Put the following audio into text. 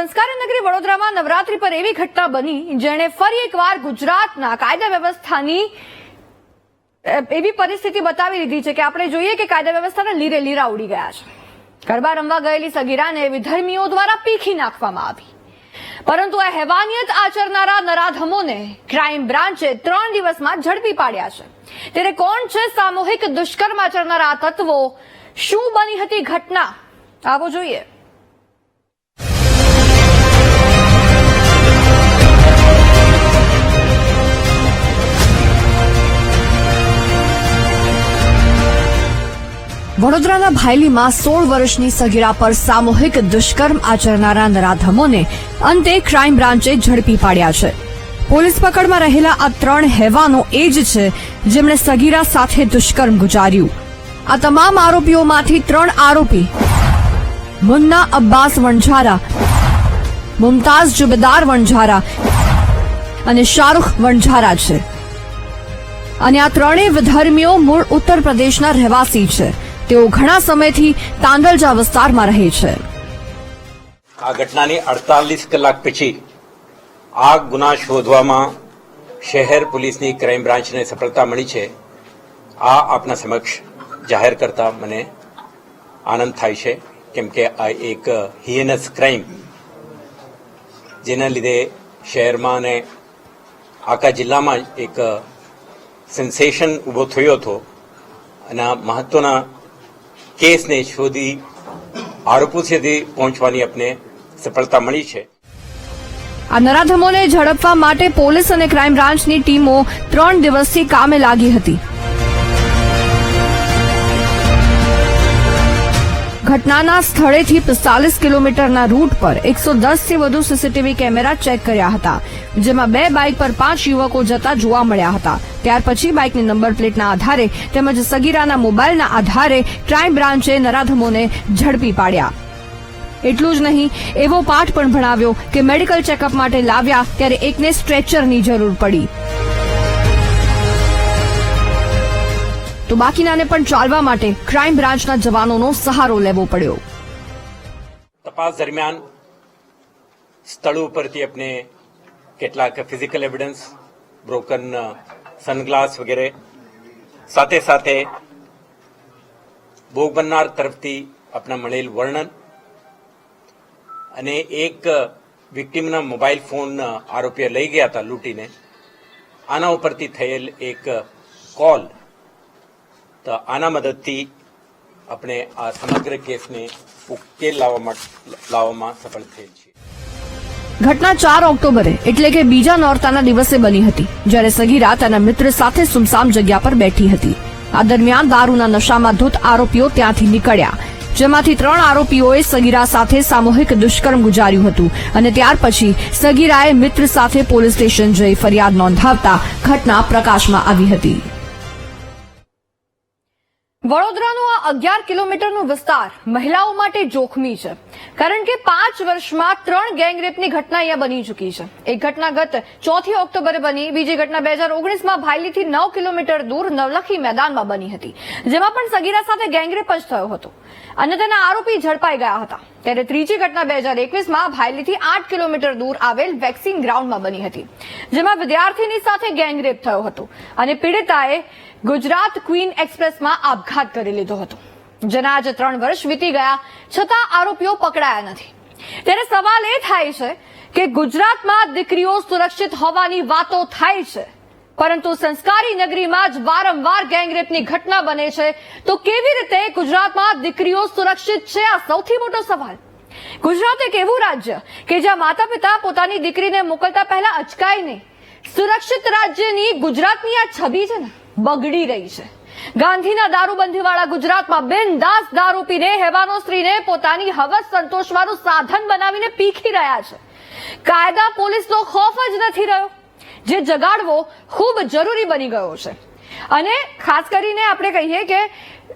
સંસ્કારી નગરી વડોદરામાં નવરાત્રી પર એવી ઘટના બની જેણે ફરી એકવાર ગુજરાતના કાયદા વ્યવસ્થાની એવી પરિસ્થિતિ બતાવી દીધી છે કે આપણે જોઈએ કે કાયદા વ્યવસ્થાના લીરે લીરા ઉડી ગયા છે. ગરબા રમવા ગયેલી સગીરાને વિધર્મીઓ દ્વારા પીખી નાખવામાં આવી, પરંતુ આ હેવાનિયત આચરનારા નરાધમોને ક્રાઇમ બ્રાન્ચે 3 દિવસમાં ઝડપી પાડ્યા છે. ત્યારે કોણ છે સામૂહિક દુષ્કર્મ આચરનારા આ તત્વો? શું બની હતી ઘટના? આવો જોઈએ. વડોદરાના ભાયલીમાં 16 વર્ષની સગીરા પર સામૂહિક દુષ્કર્મ આચરનારા નરાધમોને અંતે ક્રાઇમ બ્રાન્ચે ઝડપી પાડ્યા છે. પોલીસ પકડમાં રહેલા આ 3 હેવાનો એ જ છે જેમણે સગીરા સાથે દુષ્કર્મ ગુજાર્યું. આ તમામ આરોપીઓમાંથી 3 આરોપી મુન્ના અબ્બાસ વણઝારા, મુમતાઝ જુબેદાર વણઝારા અને શાહરૂખ વણઝારા છે. અને આ ત્રણેય વિધર્મીઓ મૂળ ઉત્તર પ્રદેશના રહેવાસી છે. તેઓ ઘણા સમયથી તાંદલજા વિસ્તારમાં રહે છે. આ ઘટનાની 48 કલાક પછી આ ગુના શોધવામાં શહેર પોલીસની ક્રાઇમ બ્રાન્ચને સફળતા મળી છે. આ આપના સમક્ષ જાહેર કરતા મને આનંદ થાય છે, કેમ કે આ એક હિયનસ ક્રાઇમ જેના લીધે શહેરમાં અને આખા જિલ્લામાં એક સેન્સેશન ઊભો થયો હતો અને આ મહત્વના કેસને શોધી આરોપો સુધી પહોંચવાની આપને સફળતા મળી છે. આ નરાધમોને ઝડપવા માટે પોલીસ અને ક્રાઇમ બ્રાન્ચની ટીમો 3 દિવસથી કામે લાગી હતી. ઘટનાના સ્થળેથી 45 કિલોમીટરના રૂટ પર 110 થી વધુ સીસીટીવી કેમેરા ચેક કર્યા હતા, જેમાં 2 બાઇક પર 5 યુવકો જતા જોવા મળ્યા હતા. ત્યાર પછી બાઇકની નંબર પ્લેટના આધારે તેમજ સગીરાના મોબાઈલના આધારે ક્રાઇમ બ્રાન્ચે નરાધમોને ઝડપી પાડ્યા. એટલું જ નહીં, એવો પાઠ પણ ભણાવ્યો કે મેડિકલ ચેકઅપ માટે લાવ્યા ત્યારે એકને સ્ટ્રેચરની જરૂર પડી, તો બાકીનાને પણ ચાલવા માટે ક્રાઇમ બ્રાન્ચના જવાનોનો સહારો લેવો પડ્યો. તપાસ દરમિયાન સ્થળ ઉપરથી આપણે કેટલાક ફિઝિકલ એવિડન્સ, બ્રોકન સનગ્લાસ વગેરે, સાથે સાથે ભોગ બનનાર તરફથી આપણા મળેલ વર્ણન અને એક વિક્ટીમના મોબાઈલ ફોન આરોપીએ લઈ ગયા હતા લૂંટીને, આના ઉપરથી થયેલ એક કોલ, તો આના મદદથી આપણે આ સમગ્ર કેસને ઉકેલ લાવવામાં સફળ થયેલ છે. ઘટના 4 ઓક્ટોબરે એટલે કે બીજા નોરતાના દિવસે બની હતી, જ્યારે સગીરા તેના મિત્ર સાથે સુમસામ જગ્યા પર બેઠી હતી. આ દરમિયાન દારૂના નશામાં ધૂત આરોપીઓ ત્યાંથી નીકળ્યા, જેમાંથી 3 આરોપીઓએ સગીરા સાથે સામૂહિક દુષ્કર્મ ગુજાર્યું હતું અને ત્યાર પછી સગીરાએ મિત્ર સાથે પોલીસ સ્ટેશન જઈ ફરિયાદ નોંધાવતા ઘટના પ્રકાશમાં આવી હતી. વડોદરાનો આ 11 કિલોમીટરનો વિસ્તાર મહિલાઓ માટે જોખમી છે, કારણ કે 5 વર્ષમાં 3 ગેંગરેપની ઘટના અહીંયા બની ચૂકી છે. એક ઘટના ગત 4 ઓક્ટોબરે બની, બીજી ઘટના 2019માં ભાયલીથી 9 કિલોમીટર દૂર નવલખી મેદાનમાં બની હતી, જેમાં પણ સગીરા સાથે ગેંગરેપ જ થયો હતો અને તેના આરોપી ઝડપાઈ ગયા હતા. ત્યારે ત્રીજી ઘટના 2021માં ભાયલીથી 8 કિલોમીટર દૂર આવેલ વેક્સિંગ ગ્રાઉન્ડમાં બની હતી, જેમાં વિદ્યાર્થીની સાથે ગેંગરેપ થયો હતો અને પીડિતાએ ગુજરાત ક્વીન એક્સપ્રેસમાં આપઘાત કરી લીધો હતો, જેના આજે 3 વર્ષ વીતી ગયા છતાં આરોપીઓ પકડાયા નથી. ત્યારે સવાલ એ થાય છે કે ગુજરાતમાં દીકરીઓ સુરક્ષિત હોવાની વાતો થાય છે, પરંતુ સંસ્કારી નગરીમાં જ વારંવાર ગેંગરેપની ઘટના બને છે, તો કેવી રીતે ગુજરાતમાં દીકરીઓ સુરક્ષિત છે? આ સૌથી મોટો સવાલ. ગુજરાત એક એવું રાજ્ય કે જ્યાં માતા પિતા પોતાની દીકરીને મોકલતા પહેલા અચકાય નહીં. સુરક્ષિત રાજ્યની ગુજરાતની આ છબી છે ને, બગડી રહી છે. ગાંધીના દારૂબંધીવાળા ગુજરાતમાં બિનદાસ દારૂ પીને હેવાનો સ્ત્રીને પોતાની હવસ સંતોષવાનું સાધન બનાવીને પીખી રહ્યા છે. કાયદા પોલીસનો ખોફ જ નથી રહ્યો, જે જગાડવો ખૂબ જરૂરી બની ગયો છે. અને ખાસ કરીને આપણે કહીએ કે